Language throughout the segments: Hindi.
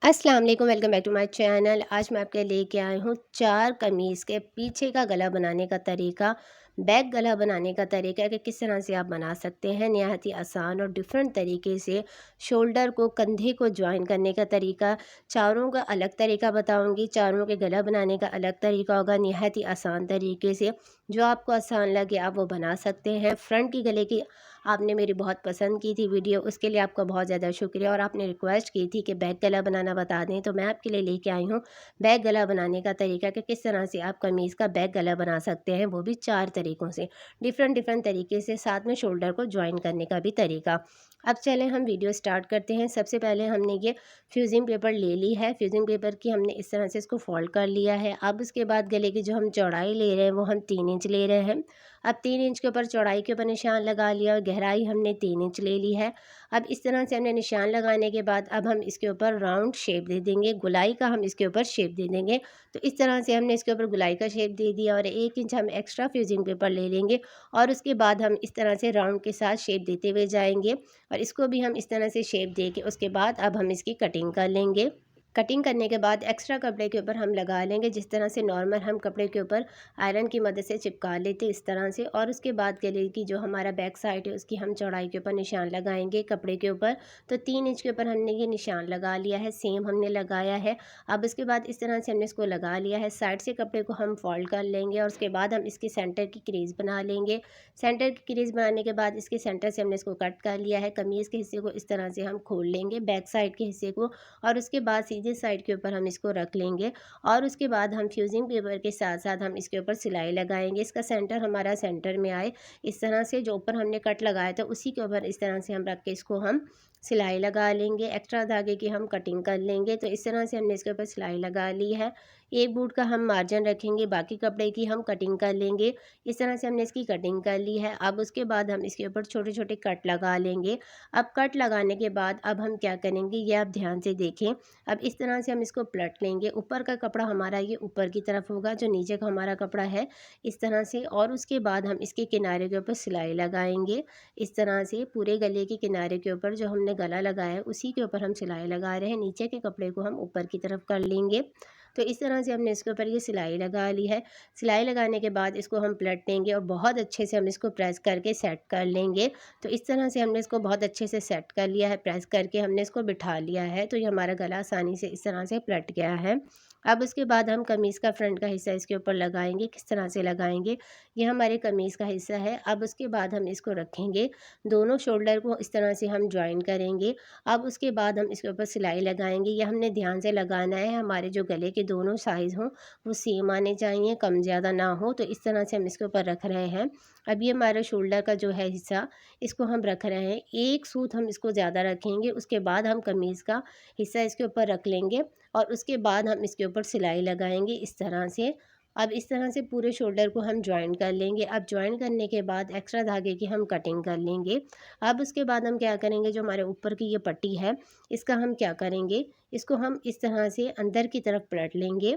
अस्सलाम वालेकुम, welcome back to my channel. आज मैं आपके लिए लेके आई हूँ 4 कमीज़ के पीछे का गला बनाने का तरीका, बैक गला बनाने का तरीका कि किस तरह से आप बना सकते हैं। नहायत ही आसान और डिफरेंट तरीके से शोल्डर को, कंधे को जॉइन करने का तरीका, चारों का अलग तरीका बताऊँगी। चारों के गला बनाने का अलग तरीका होगा, नहायत ही आसान तरीके से। जो आपको आसान लगे आप वो बना सकते हैं। फ्रंट की गले की आपने मेरी बहुत पसंद की थी वीडियो, उसके लिए आपका बहुत ज़्यादा शुक्रिया। और आपने रिक्वेस्ट की थी कि बैक गला बनाना बता दें, तो मैं आपके लिए लेके आई हूँ बैक गला बनाने का तरीका कि किस तरह से आप कमीज़ का बैक गला बना सकते हैं, वो भी 4 तरीक़ों से, डिफरेंट डिफरेंट तरीके से, साथ में शोल्डर को जॉइन करने का भी तरीका। अब चलें हम वीडियो स्टार्ट करते हैं। सबसे पहले हमने ये फ्यूजिंग पेपर ले ली है। फ्यूजिंग पेपर की हमने इस तरह से इसको फोल्ड कर लिया है। अब उसके बाद गले की जो हम चौड़ाई ले रहे हैं वो हम 3 इंच ले रहे हैं। अब 3 इंच के ऊपर चौड़ाई के ऊपर निशान लगा लिया और गहराई हमने 3 इंच ले ली है। अब इस तरह से हमने निशान लगाने के बाद अब हम इसके ऊपर राउंड शेप दे देंगे, गोलाई का हम इसके ऊपर शेप दे देंगे। तो इस तरह से हमने इसके ऊपर गोलाई का शेप दे दिया और 1 इंच हम एक्स्ट्रा फ्यूजिंग पेपर ले लेंगे और उसके बाद हम इस तरह से राउंड के साथ शेप देते हुए जाएंगे और इसको भी हम इस तरह से शेप दे के उसके बाद अब हम इसकी कटिंग कर लेंगे। कटिंग करने के बाद एक्स्ट्रा कपड़े के ऊपर हम लगा लेंगे, जिस तरह से नॉर्मल हम कपड़े के ऊपर आयरन की मदद से चिपका लेते इस तरह से। और उसके बाद गले की जो हमारा बैक साइड है उसकी हम चौड़ाई के ऊपर निशान लगाएंगे कपड़े के ऊपर। तो 3 इंच के ऊपर हमने ये निशान लगा लिया है, सेम हमने लगाया है। अब उसके बाद इस तरह से हमने इसको लगा लिया है। साइड से कपड़े को हम फोल्ड कर लेंगे और उसके बाद हम इसकी सेंटर की क्रीज बना लेंगे। सेंटर की क्रीज बनाने के बाद इसके सेंटर से हमने इसको कट कर लिया है। कमीज़ के हिस्से को इस तरह से हम खोल लेंगे, बैक साइड के हिस्से को, और उसके बाद सीधे साइड के ऊपर हम इसको रख लेंगे। और उसके बाद हम फ्यूजिंग पेपर के साथ साथ हम इसके ऊपर सिलाई लगाएंगे। इसका सेंटर हमारा सेंटर में आए इस तरह से, जो ऊपर हमने कट लगाया था उसी के ऊपर इस तरह से हम रख के इसको हम सिलाई लगा लेंगे। एक्स्ट्रा धागे की हम कटिंग कर लेंगे। तो इस तरह से हमने इसके ऊपर सिलाई लगा ली है। एक बूट का हम मार्जिन रखेंगे, बाकी कपड़े की हम कटिंग कर लेंगे। इस तरह से हमने इसकी कटिंग कर ली है। अब उसके बाद हम इसके ऊपर छोटे छोटे कट लगा लेंगे। अब कट लगाने के बाद अब हम क्या करेंगे ये आप ध्यान से देखें। अब इस तरह से हम इसको पलट लेंगे। ऊपर का कपड़ा हमारा ये ऊपर की तरफ होगा, जो नीचे का हमारा कपड़ा है इस तरह से। और उसके बाद हम इसके किनारे के ऊपर सिलाई लगाएंगे इस तरह से। पूरे गले के किनारे के ऊपर जो हमने गला लगाया है उसी के ऊपर हम सिलाई लगा रहे हैं। नीचे के कपड़े को हम ऊपर की तरफ कर लेंगे। तो इस तरह से हमने इसके ऊपर ये सिलाई लगा ली है। सिलाई लगाने के बाद इसको हम पलट देंगे और बहुत अच्छे से हम इसको प्रेस करके सेट कर लेंगे। तो इस तरह से हमने इसको बहुत अच्छे से सेट कर लिया है, प्रेस करके हमने इसको बिठा लिया है। तो ये हमारा गला आसानी से इस तरह से पलट गया है। अब उसके बाद हम कमीज़ का फ्रंट का हिस्सा इसके ऊपर लगाएंगे। किस तरह से लगाएंगे, ये हमारे कमीज़ का हिस्सा है। अब उसके बाद हम इसको रखेंगे, दोनों शोल्डर को इस तरह से हम ज्वाइन करेंगे। अब उसके बाद हम इसके ऊपर सिलाई लगाएंगे। ये हमने ध्यान से लगाना है, हमारे जो गले के दोनों साइज़ हों वो सेम आने चाहिए, कम ज़्यादा ना हो। तो इस तरह से हम इसके ऊपर रख रहे हैं। अब ये हमारा शोल्डर का जो है हिस्सा, इसको हम रख रहे हैं। एक सूत हम इसको ज़्यादा रखेंगे, उसके बाद हम कमीज़ का हिस्सा इसके ऊपर रख लेंगे और उसके बाद हम इसके ऊपर सिलाई लगाएंगे इस तरह से। अब इस तरह से पूरे शोल्डर को हम जॉइन कर लेंगे। अब जॉइन करने के बाद एक्स्ट्रा धागे की हम कटिंग कर लेंगे। अब उसके बाद हम क्या करेंगे, जो हमारे ऊपर की ये पट्टी है इसका हम क्या करेंगे, इसको हम इस तरह से अंदर की तरफ पलट लेंगे।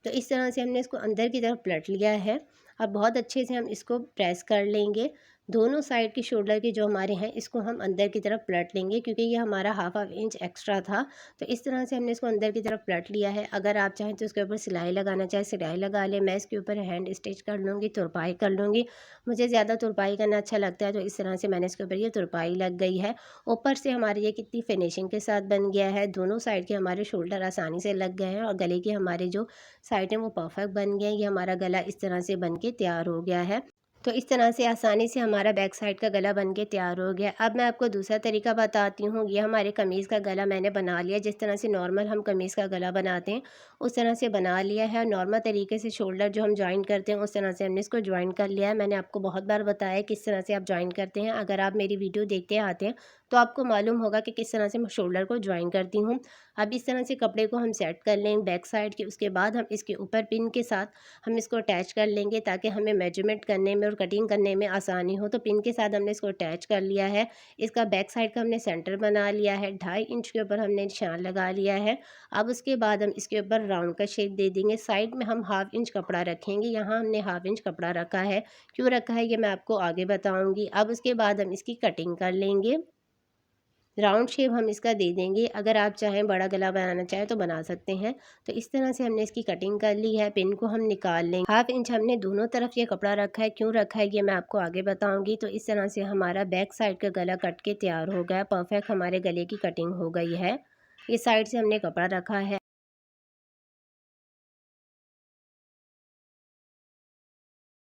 तो इस तरह से हमने इसको अंदर की तरफ पलट लिया है। अब बहुत अच्छे से हम इसको प्रेस कर लेंगे। दोनों साइड की शोल्डर के जो हमारे हैं इसको हम अंदर की तरफ पलट लेंगे, क्योंकि ये हमारा हाफ इंच एक्स्ट्रा था। तो इस तरह से हमने इसको अंदर की तरफ पलट लिया है। अगर आप चाहें तो इसके ऊपर सिलाई लगाना चाहे सिलाई लगा लें। मैं इसके ऊपर हैंड स्टिच कर लूँगी, तुरपाई कर लूँगी। मुझे ज़्यादा तुरपाई करना अच्छा लगता है, तो इस तरह से मैंने इसके ऊपर ये तुरपाई लग गई है। ऊपर से हमारी ये कितनी फिनिशिंग के साथ बन गया है। दोनों साइड के हमारे शोल्डर आसानी से लग गए हैं और गले के हमारे जो साइड है वो परफेक्ट बन गए हैं। ये हमारा गला इस तरह से बन के तैयार हो गया है। तो इस तरह से आसानी से हमारा बैक साइड का गला बन के तैयार हो गया। अब मैं आपको दूसरा तरीका बताती हूँ। ये हमारे कमीज़ का गला मैंने बना लिया, जिस तरह से नॉर्मल हम कमीज़ का गला बनाते हैं उस तरह से बना लिया है। नॉर्मल तरीके से शोल्डर जो हम जॉइन करते हैं उस तरह से हमने इसको जॉइन कर लिया है। मैंने आपको बहुत बार बताया है किस तरह से आप जॉइन करते हैं। अगर आप मेरी वीडियो देखते आते हैं तो आपको मालूम होगा कि किस तरह से मैं शोल्डर को जॉइन करती हूँ। अब इस तरह से कपड़े को हम सेट कर लें बैक साइड के। उसके बाद हम इसके ऊपर पिन के साथ हम इसको अटैच कर लेंगे, ताकि हमें मेजरमेंट करने में और कटिंग करने में आसानी हो। तो पिन के साथ हमने इसको अटैच कर लिया है। इसका बैक साइड का हमने सेंटर बना लिया है। 2.5 इंच के ऊपर हमने निशान लगा लिया है। अब उसके बाद हम इसके ऊपर राउंड का शेप दे देंगे। साइड में हम 1/2 इंच कपड़ा रखेंगे। यहाँ हमने 1/2 इंच कपड़ा रखा है। क्यों रखा है ये मैं आपको आगे बताऊँगी। अब उसके बाद हम इसकी कटिंग कर लेंगे। राउंड शेप हम इसका दे देंगे। अगर आप चाहें बड़ा गला बनाना चाहें तो बना सकते हैं। तो इस तरह से हमने इसकी कटिंग कर ली है। पिन को हम निकाल लेंगे। 1/2 इंच हमने दोनों तरफ ये कपड़ा रखा है। क्यों रखा है ये मैं आपको आगे बताऊंगी। तो इस तरह से हमारा बैक साइड का गला कट के तैयार हो गया। परफेक्ट हमारे गले की कटिंग हो गई है। इस साइड से हमने कपड़ा रखा है।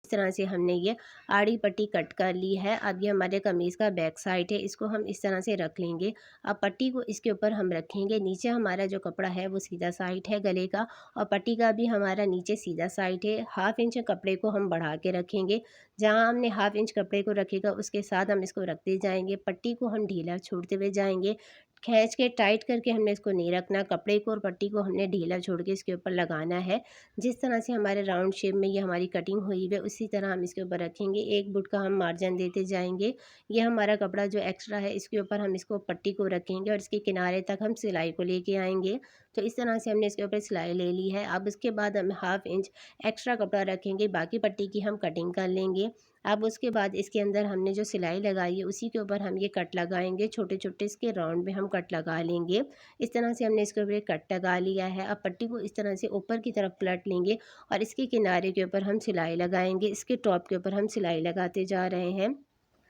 इस तरह से हमने ये आड़ी पट्टी कट कर ली है। अब ये हमारे कमीज़ का बैक साइड है, इसको हम इस तरह से रख लेंगे। अब पट्टी को इसके ऊपर हम रखेंगे। नीचे हमारा जो कपड़ा है वो सीधा साइड है गले का, और पट्टी का भी हमारा नीचे सीधा साइड है। 1/2 इंच कपड़े को हम बढ़ा के रखेंगे। जहाँ हमने 1/2 इंच कपड़े को रखेगा उसके साथ हम इसको रखते जाएंगे। पट्टी को हम ढीला छोड़ते हुए जाएंगे। खींच के टाइट करके हमने इसको नहीं रखना। कपड़े को और पट्टी को हमने ढीला छोड़ के इसके ऊपर लगाना है। जिस तरह से हमारे राउंड शेप में ये हमारी कटिंग हुई है उसी तरह हम इसके ऊपर रखेंगे। 1 बुट का हम मार्जिन देते जाएंगे। ये हमारा कपड़ा जो एक्स्ट्रा है इसके ऊपर हम इसको पट्टी को रखेंगे और इसके किनारे तक हम सिलाई को लेके आएंगे। तो इस तरह से हमने इसके ऊपर सिलाई ले ली है। अब उसके बाद हम 1/2 इंच एक्स्ट्रा कपड़ा रखेंगे। बाकी पट्टी की हम कटिंग कर लेंगे। अब उसके बाद इसके अंदर हमने जो सिलाई लगाई है उसी के ऊपर हम ये कट लगाएंगे। छोटे छोटे इसके राउंड में हम कट लगा लेंगे। इस तरह से हमने इसके ऊपर कट लगा लिया है। अब पट्टी को इस तरह से ऊपर की तरफ पलट लेंगे और इसके किनारे के ऊपर हम सिलाई लगाएंगे। इसके टॉप के ऊपर हम सिलाई लगाते जा रहे हैं।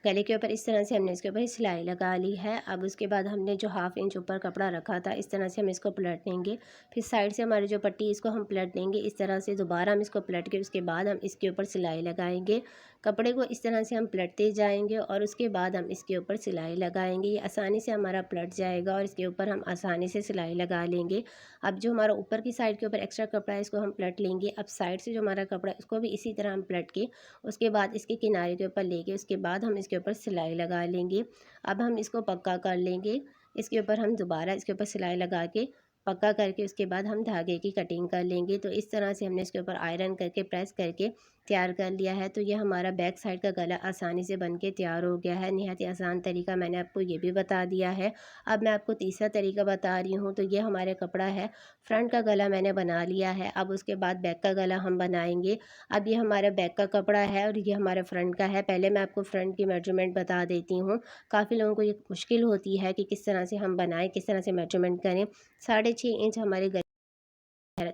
गले के ऊपर इस तरह से हमने इसके ऊपर सिलाई लगा ली है। अब उसके बाद हमने जो 1/2 इंच ऊपर कपड़ा रखा था इस तरह से हम इसको पलट लेंगे। फिर साइड से हमारी जो पट्टी इसको हम पलट लेंगे। इस तरह से दोबारा हम इसको पलट के उसके बाद हम इसके ऊपर सिलाई लगाएंगे। कपड़े को इस तरह से हम पलटते जाएंगे और उसके बाद हम इसके ऊपर सिलाई लगाएंगे। ये आसानी से हमारा पलट जाएगा और इसके ऊपर हम आसानी से सिलाई लगा लेंगे। अब जो हमारा ऊपर की साइड के ऊपर एक्स्ट्रा कपड़ा है इसको हम पलट लेंगे। अब साइड से जो हमारा कपड़ा है उसको भी इसी तरह हम पलट के उसके बाद इसके किनारे के ऊपर लेके उसके बाद हम इसके ऊपर सिलाई लगा लेंगे। अब हम इसको पक्का कर लेंगे। इसके ऊपर हम दोबारा इसके ऊपर सिलाई लगा के पक्का करके उसके बाद हम धागे की कटिंग कर लेंगे। तो इस तरह से हमने इसके ऊपर आयरन करके प्रेस करके तैयार कर लिया है। तो ये हमारा बैक साइड का गला आसानी से बन के तैयार हो गया है। निहायत ही आसान तरीका मैंने आपको ये भी बता दिया है। अब मैं आपको तीसरा तरीका बता रही हूँ। तो ये हमारे कपड़ा है, फ्रंट का गला मैंने बना लिया है। अब उसके बाद बैक का गला हम बनाएंगे। अब ये हमारा बैक का कपड़ा है और ये हमारे फ्रंट का है। पहले मैं आपको फ्रंट की मेजरमेंट बता देती हूँ। काफ़ी लोगों को ये मुश्किल होती है कि किस तरह से हम बनाएं, किस तरह से मेजरमेंट करें। 6.5 इंच हमारे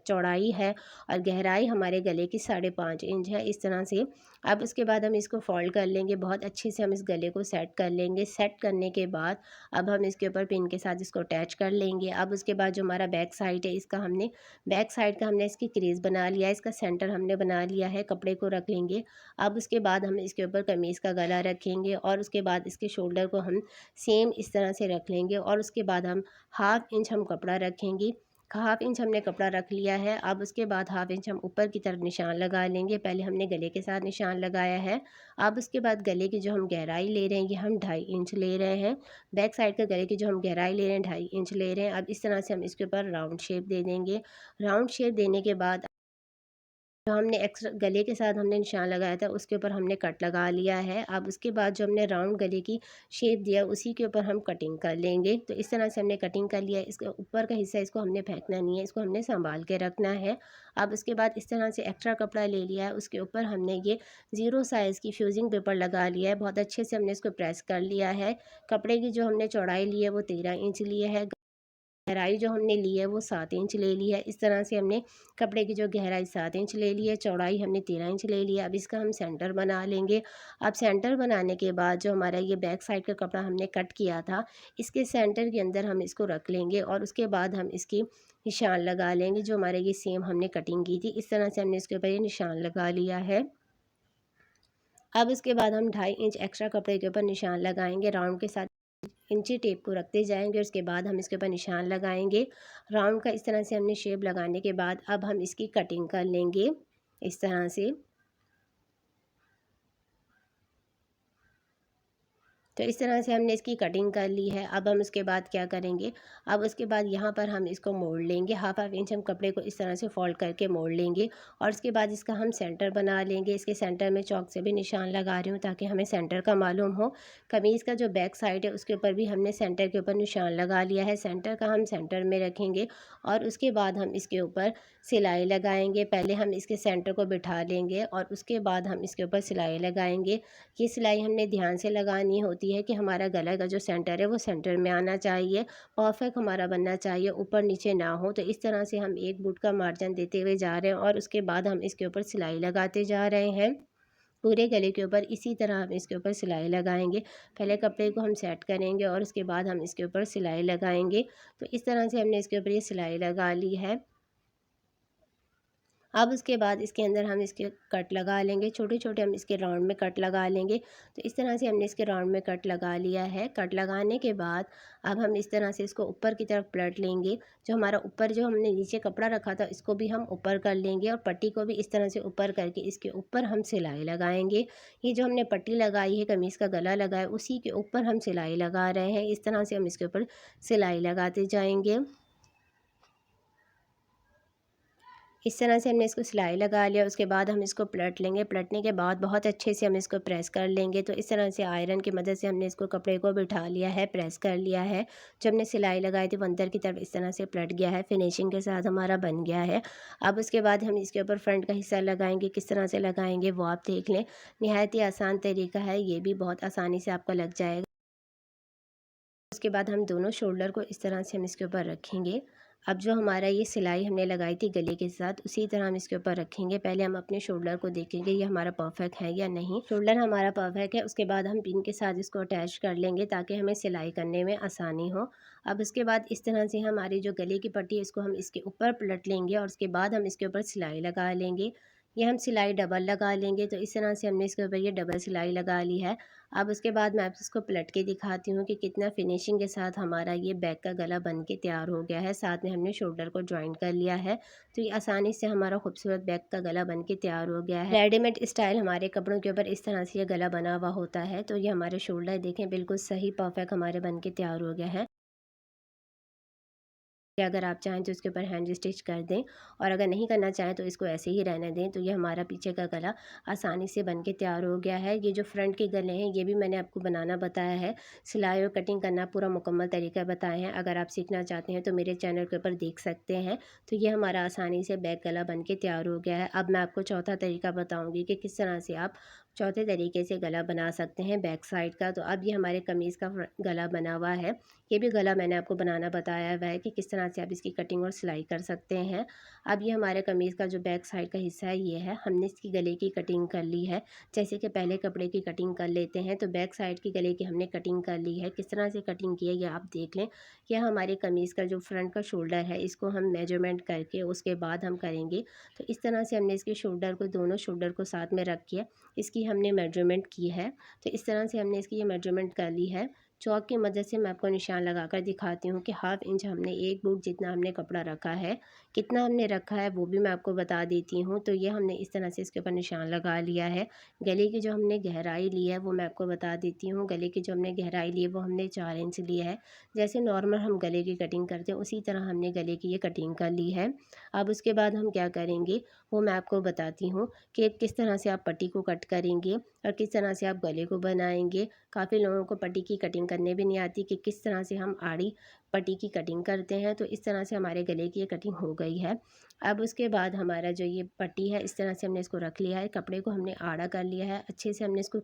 चौड़ाई है और गहराई हमारे गले की 5.5 इंच है। इस तरह से अब उसके बाद हम इसको फोल्ड कर लेंगे। बहुत अच्छे से हम इस गले को सेट कर लेंगे। सेट करने के बाद अब हम इसके ऊपर पिन के साथ इसको अटैच कर लेंगे। अब उसके बाद जो हमारा बैक साइड है इसका हमने बैक साइड का हमने इसकी क्रीज बना लिया है। इसका सेंटर हमने बना लिया है। कपड़े को रख लेंगे। अब उसके बाद हम इसके ऊपर कमीज़ का गला रखेंगे और उसके बाद इसके शोल्डर को हम सेम इस तरह से रख लेंगे और उसके बाद हम 1/2 इंच हम कपड़ा रखेंगे। 1/2 इंच हमने कपड़ा रख लिया है। अब उसके बाद 1/2 इंच हम ऊपर की तरफ निशान लगा लेंगे। पहले हमने गले के साथ निशान लगाया है। अब उसके बाद गले की जो हम गहराई ले रहे हैं ये हम 2.5 इंच ले रहे हैं। बैक साइड का गले की जो हम गहराई ले रहे हैं 2.5 इंच ले रहे हैं। अब इस तरह से हम इसके ऊपर राउंड शेप दे देंगे। राउंड शेप देने के बाद जो हमने एक्स्ट्रा गले के साथ हमने निशान लगाया था उसके ऊपर हमने कट लगा लिया है। अब उसके बाद जो हमने राउंड गले की शेप दिया उसी के ऊपर हम कटिंग कर लेंगे। तो इस तरह से हमने कटिंग कर लिया। इसके ऊपर का हिस्सा इसको हमने फेंकना नहीं है, इसको हमने संभाल के रखना है। अब उसके बाद इस तरह से एक्स्ट्रा कपड़ा ले लिया है। उसके ऊपर हमने ये 0 साइज़ की फ्यूजिंग पेपर लगा लिया है। बहुत अच्छे से हमने इसको प्रेस कर लिया है। कपड़े की जो हमने चौड़ाई ली है वो 13 इंच ली है। गहराई जो हमने ली है वो 7 इंच ले ली है। इस तरह से हमने कपड़े की जो गहराई 7 इंच ले ली है, चौड़ाई हमने 13 इंच ले ली है। अब इसका हम सेंटर बना लेंगे। अब सेंटर बनाने के बाद जो हमारा ये बैक साइड का कपड़ा हमने कट किया था इसके सेंटर के अंदर हम इसको रख लेंगे और उसके बाद हम इसकी निशान लगा लेंगे। जो हमारे ये सेम हमने कटिंग की थी इस तरह से हमने इसके ऊपर ये निशान लगा लिया है। अब इसके बाद हम 2.5 इंच एक्स्ट्रा कपड़े के ऊपर निशान लगाएंगे। राउंड के साथ इंची टेप को रखते जाएंगे और उसके बाद हम इसके ऊपर निशान लगाएंगे। राउंड का इस तरह से हमने शेप लगाने के बाद अब हम इसकी कटिंग कर लेंगे इस तरह से। तो इस तरह से हमने इसकी कटिंग कर ली है। अब हम उसके बाद क्या करेंगे, अब उसके बाद यहाँ पर हम इसको मोड़ लेंगे। 1/2 इंच हम कपड़े को इस तरह से फोल्ड करके मोड़ लेंगे और उसके बाद इसका हम सेंटर बना लेंगे। इसके सेंटर में चौक से भी निशान लगा रही हूँ ताकि हमें सेंटर का मालूम हो। कमीज़ का जो बैक साइड है उसके ऊपर भी हमने सेंटर के ऊपर निशान लगा लिया है। सेंटर का हम सेंटर में रखेंगे और उसके बाद हम इसके ऊपर सिलाई लगाएंगे। पहले हम इसके सेंटर को बिठा लेंगे और उसके बाद हम इसके ऊपर सिलाई लगाएंगे। ये सिलाई हमने ध्यान से लगानी होती होती है कि हमारा गला का जो सेंटर है वो सेंटर में आना चाहिए, परफेक्ट हमारा बनना चाहिए, ऊपर नीचे ना हो। तो इस तरह से हम एक बूट का मार्जिन देते हुए जा रहे हैं और उसके बाद हम इसके ऊपर सिलाई लगाते जा रहे हैं। पूरे गले के ऊपर इसी तरह हम इसके ऊपर सिलाई लगाएंगे। पहले कपड़े को हम सेट करेंगे और उसके बाद हम इसके ऊपर सिलाई लगाएंगे। तो इस तरह से हमने इसके ऊपर ये सिलाई लगा ली है। अब उसके बाद इसके अंदर हम इसके कट लगा लेंगे, छोटे छोटे हम इसके राउंड में कट लगा लेंगे। तो इस तरह से हमने इसके राउंड में कट लगा लिया है। कट लगाने के बाद अब हम इस तरह से इसको ऊपर की तरफ पलट लेंगे। जो हमारा ऊपर जो हमने नीचे कपड़ा रखा था इसको भी हम ऊपर कर लेंगे और पट्टी को भी इस तरह से ऊपर करके इसके ऊपर हम सिलाई लगाएंगे। ये जो हमने पट्टी लगाई है, कमीज़ का गला लगाया, उसी के ऊपर हम सिलाई लगा रहे हैं। इस तरह से हम इसके ऊपर सिलाई लगाते जाएंगे। इस तरह से हमने इसको सिलाई लगा लिया। उसके बाद हम इसको पलट लेंगे। पलटने के बाद बहुत अच्छे से हम इसको प्रेस कर लेंगे। तो इस तरह से आयरन की मदद से हमने इसको कपड़े को बिठा लिया है, प्रेस कर लिया है। जो हमने सिलाई लगाई थी वो अंदर की तरफ इस तरह से पलट गया है, फिनिशिंग के साथ हमारा बन गया है। अब उसके बाद हम इसके ऊपर फ्रंट का हिस्सा लगाएंगे। किस तरह से लगाएंगे वो आप देख लें। नहायत ही आसान तरीका है, ये भी बहुत आसानी से आपको लग जाएगा। उसके बाद हम दोनों शोल्डर को इस तरह से हम इसके ऊपर रखेंगे। अब जो हमारा ये सिलाई हमने लगाई थी गले के साथ, उसी तरह हम इसके ऊपर रखेंगे। पहले हम अपने शोल्डर को देखेंगे ये हमारा परफेक्ट है या नहीं। शोल्डर हमारा परफेक्ट है। उसके बाद हम पिन के साथ इसको अटैच कर लेंगे ताकि हमें सिलाई करने में आसानी हो। अब उसके बाद इस तरह से हमारी जो गले की पट्टी है इसको हम इसके ऊपर पलट लेंगे और उसके बाद हम इसके ऊपर सिलाई लगा लेंगे। ये हम सिलाई डबल लगा लेंगे। तो इस तरह से हमने इसके ऊपर ये डबल सिलाई लगा ली है। अब उसके बाद मैं आप इसको पलट के दिखाती हूँ कि कितना फिनिशिंग के साथ हमारा ये बैक का गला बन के तैयार हो गया है। साथ में हमने शोल्डर को जॉइन कर लिया है। तो ये आसानी से हमारा खूबसूरत बैक का गला बन के तैयार हो गया है। रेडीमेड स्टाइल हमारे कपड़ों के ऊपर इस तरह से ये गला बना हुआ होता है। तो ये हमारे शोल्डर देखें बिल्कुल सही परफेक्ट हमारे बन के तैयार हो गया है। कि अगर आप चाहें तो इसके ऊपर हैंड स्टिच कर दें और अगर नहीं करना चाहें तो इसको ऐसे ही रहने दें। तो ये हमारा पीछे का गला आसानी से बन के तैयार हो गया है। ये जो फ्रंट के गले हैं ये भी मैंने आपको बनाना बताया है, सिलाई और कटिंग करना पूरा मुकम्मल तरीका बताए हैं। अगर आप सीखना चाहते हैं तो मेरे चैनल के ऊपर देख सकते हैं। तो ये हमारा आसानी से बैक गला बन के तैयार हो गया है। अब मैं आपको चौथा तरीका बताऊँगी कि किस तरह से आप चौथे तरीके से गला बना सकते हैं बैक साइड का। तो अब ये हमारे कमीज़ का गला बना हुआ है। ये भी गला मैंने आपको बनाना बताया हुआ है कि किस तरह से आप इसकी कटिंग और सिलाई कर सकते हैं। अब ये हमारे कमीज़ का जो बैक साइड का हिस्सा है ये है, हमने इसकी गले की कटिंग कर ली है। जैसे कि पहले कपड़े की कटिंग कर लेते हैं तो बैक साइड की गले की हमने कटिंग कर ली है। किस तरह से कटिंग की है ये आप देख लें। यह हमारे कमीज़ का जो फ्रंट का शोल्डर है इसको हम मेजरमेंट करके उसके बाद हम करेंगे। तो इस तरह से हमने इसके शोल्डर को, दोनों शोल्डर को साथ में रख के इसकी हमने मेजरमेंट की है। तो इस तरह से हमने इसकी ये मेजरमेंट कर ली है। चौक की मदद से मैं आपको निशान लगाकर दिखाती हूँ कि हाफ़ इंच हमने एक बूट जितना हमने कपड़ा रखा है, कितना हमने रखा है वो भी मैं आपको बता देती हूँ। तो ये हमने इस तरह से इसके ऊपर निशान लगा लिया है। गले की जो हमने गहराई ली है वो मैं आपको बता देती हूँ। गले की जो हमने गहराई ली है वो हमने 4 इंच ली है। जैसे नॉर्मल हम गले की कटिंग करते हैं उसी तरह हमने गले की ये कटिंग कर ली है। अब उसके बाद हम क्या करेंगे वो मैं आपको बताती हूँ कि किस तरह से आप पट्टी को कट करेंगे और किस तरह से आप गले को बनाएंगे। काफ़ी लोगों को पट्टी की कटिंग करने भी नहीं आती कि किस तरह से हम आड़ी पट्टी की कटिंग करते हैं। तो इस तरह से हमारे गले की ये कटिंग हो गई है। अब उसके बाद हमारा जो ये पट्टी है इस तरह से हमने इसको रख लिया है। कपड़े को हमने आड़ा कर लिया है, अच्छे से हमने इसको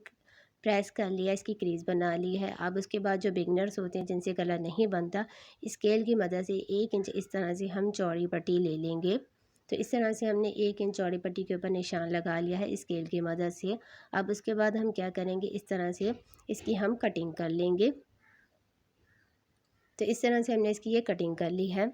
प्रेस कर लिया, इसकी क्रीज बना ली है। अब उसके बाद जो बिगनर्स होते हैं जिनसे गला नहीं बनता, स्केल की मदद से 1 इंच इस तरह से हम चौड़ी पट्टी ले लेंगे। तो इस तरह से हमने 1 इंच चौड़ी पट्टी के ऊपर निशान लगा लिया है स्केल की मदद से। अब उसके बाद हम क्या करेंगे, इस तरह से इसकी हम कटिंग कर लेंगे। तो इस तरह से हमने इसकी ये कटिंग कर ली है।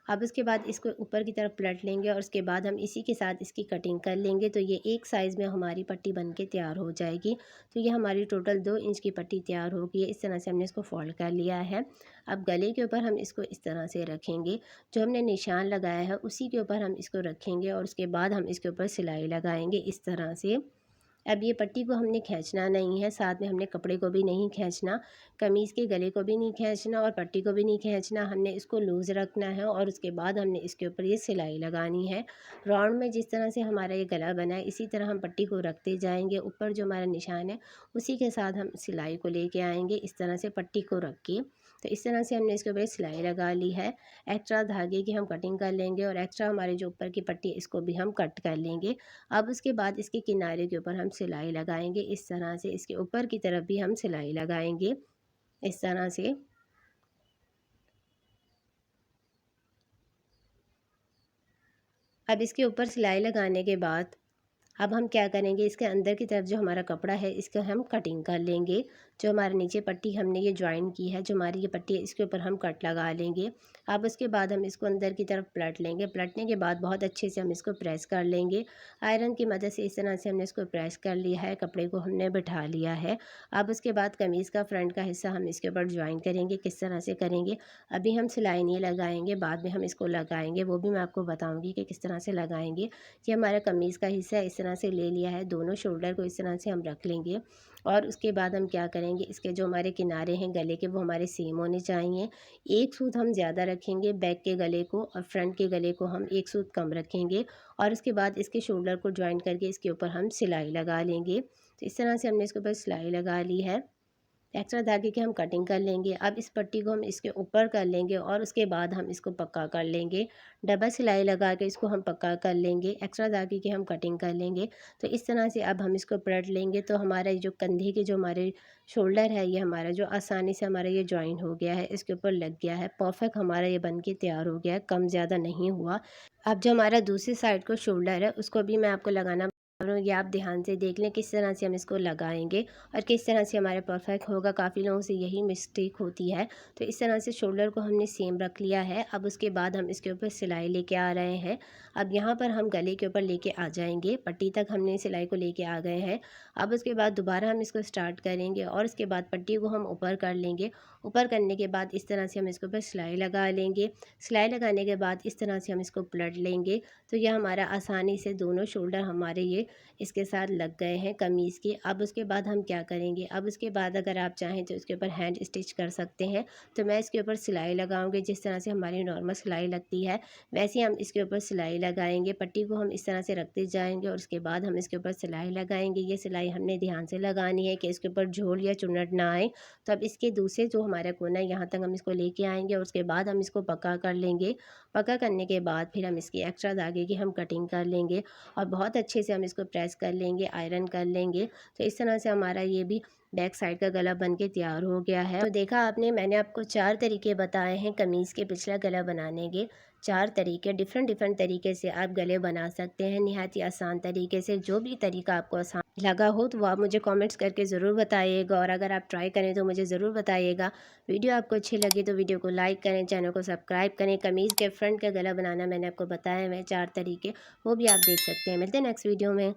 अब उसके बाद इसको ऊपर की तरफ पलट लेंगे और उसके बाद हम इसी के साथ इसकी कटिंग कर लेंगे। तो ये एक साइज़ में हमारी पट्टी बन के तैयार हो जाएगी। तो ये हमारी टोटल 2 इंच की पट्टी तैयार हो गई है। इस तरह से हमने इसको फोल्ड कर लिया है। अब गले के ऊपर हम इसको इस तरह से रखेंगे। जो हमने निशान लगाया है उसी के ऊपर हम इसको रखेंगे और उसके बाद हम इसके ऊपर सिलाई लगाएंगे इस तरह से। अब ये पट्टी को हमने खींचना नहीं है, साथ में हमने कपड़े को भी नहीं खींचना, कमीज़ के गले को भी नहीं खींचना और पट्टी को भी नहीं खींचना। हमने इसको लूज़ रखना है और उसके बाद हमने इसके ऊपर ये सिलाई लगानी है। राउंड में जिस तरह से हमारा ये गला बना है इसी तरह हम पट्टी को रखते जाएंगे। ऊपर जो हमारा निशान है उसी के साथ हम सिलाई को लेके आएंगे इस तरह से पट्टी को रख के। तो इस तरह से हमने इसके ऊपर सिलाई लगा ली है। एक्स्ट्रा धागे की हम कटिंग कर लेंगे और एक्स्ट्रा हमारे जो ऊपर की पट्टी है इसको भी हम कट कर लेंगे। अब उसके बाद इसके किनारे के ऊपर हम सिलाई लगाएंगे। इस तरह से इसके ऊपर की तरफ भी हम सिलाई लगाएंगे इस तरह से। अब इसके ऊपर सिलाई लगाने के बाद अब हम क्या करेंगे, इसके अंदर की तरफ जो हमारा कपड़ा है इसका हम कटिंग कर लेंगे। जो हमारे नीचे पट्टी हमने ये जॉइन की है, जो हमारी ये पट्टी है इसके ऊपर हम कट लगा लेंगे। अब उसके बाद हम इसको अंदर की तरफ पलट लेंगे। पलटने के बाद बहुत अच्छे से हम इसको प्रेस कर लेंगे। आयरन की मदद से इस तरह से हमने इसको प्रेस कर लिया है, कपड़े को हमने बिठा लिया है। अब उसके बाद कमीज़ का फ्रंट का हिस्सा हम इसके ऊपर ज्वाइन करेंगे। किस तरह से करेंगे, अभी हम सिलाई नहीं लगाएंगे, बाद में हम इसको लगाएंगे, वो भी मैं आपको बताऊँगी कि किस तरह से लगाएंगे। ये हमारा कमीज़ का हिस्सा इस तरह से ले लिया है, दोनों शोल्डर को इस तरह से हम रख लेंगे। और उसके बाद हम क्या करेंगे, इसके जो हमारे किनारे हैं गले के वो हमारे सेम होने चाहिए। एक सूत हम ज़्यादा रखेंगे बैक के गले को और फ्रंट के गले को हम एक सूत कम रखेंगे। और उसके बाद इसके शोल्डर को ज्वाइन करके इसके ऊपर हम सिलाई लगा लेंगे। तो इस तरह से हमने इसके ऊपर सिलाई लगा ली है। एक्स्ट्रा धागे की हम कटिंग कर लेंगे। अब इस पट्टी को हम इसके ऊपर कर लेंगे और उसके बाद हम इसको पक्का कर लेंगे। डबल सिलाई लगा के इसको हम पक्का कर लेंगे। एक्स्ट्रा धागे की हम कटिंग कर लेंगे। तो इस तरह से अब हम इसको पलट लेंगे तो हमारा ये जो कंधे के जो हमारे शोल्डर है ये हमारा जो आसानी से हमारा ये जॉइन हो गया है, इसके ऊपर लग गया है, परफेक्ट हमारा ये बन के तैयार हो गया है, कम ज़्यादा नहीं हुआ। अब जो हमारा दूसरी साइड को शोल्डर है उसको भी मैं आपको लगाना, और ये आप ध्यान से देख लें किस तरह से हम इसको लगाएंगे और किस तरह से हमारे परफेक्ट होगा। काफ़ी लोगों से यही मिस्टेक होती है। तो इस तरह से शोल्डर को हमने सेम रख लिया है। अब उसके बाद हम इसके ऊपर सिलाई लेके आ रहे हैं। अब यहाँ पर हम गले के ऊपर लेके आ जाएंगे, पट्टी तक हमने सिलाई को लेके आ गए हैं। अब उसके बाद दोबारा हम इसको स्टार्ट करेंगे और उसके बाद पट्टी को हम ऊपर कर लेंगे। ऊपर करने के बाद इस तरह से हम इसके ऊपर सिलाई लगा लेंगे। सिलाई लगाने के बाद इस तरह से हम इसको पलट लेंगे। तो यह हमारा आसानी से दोनों शोल्डर हमारे ये इसके साथ लग गए हैं कमीज़ के। अब उसके बाद हम क्या करेंगे, अब उसके बाद अगर आप चाहें तो इसके ऊपर हैंड स्टिच कर सकते हैं। तो मैं इसके ऊपर सिलाई लगाऊंगी जिस तरह से हमारी नॉर्मल सिलाई लगती है वैसे हम इसके ऊपर सिलाई लगाएंगे। पट्टी को हम इस तरह से रखते जाएंगे और उसके बाद हम इसके ऊपर सिलाई लगाएंगे। ये सिलाई हमने ध्यान से लगानी है कि इसके ऊपर झोल या चुन्नट ना आए। तो अब इसके दूसरे जो हमारा कोना है यहाँ तक हम इसको लेके आएंगे और उसके बाद हम इसको पक्का कर लेंगे। पक्का करने के बाद फिर हम इसकी एक्स्ट्रा धागे की हम कटिंग कर लेंगे और बहुत अच्छे से हम इसको प्रेस कर लेंगे, आयरन कर लेंगे। तो इस तरह से हमारा ये भी बैक साइड का गला बन के तैयार हो गया है। तो देखा आपने, मैंने आपको 4 तरीके बताए हैं कमीज़ के पिछला गला बनाने के। 4 तरीके, डिफरेंट तरीके से आप गले बना सकते हैं, निहायत ही आसान तरीके से। जो भी तरीका आपको आसान लगा हो तो वो आप मुझे कमेंट्स करके ज़रूर बताइएगा और अगर आप ट्राई करें तो मुझे ज़रूर बताइएगा। वीडियो आपको अच्छी लगी तो वीडियो को लाइक करें, चैनल को सब्सक्राइब करें। कमीज़ के फ्रंट का गला बनाना मैंने आपको बताया है 4 तरीके, वो भी आप देख सकते हैं। मिलते हैं नेक्स्ट वीडियो में।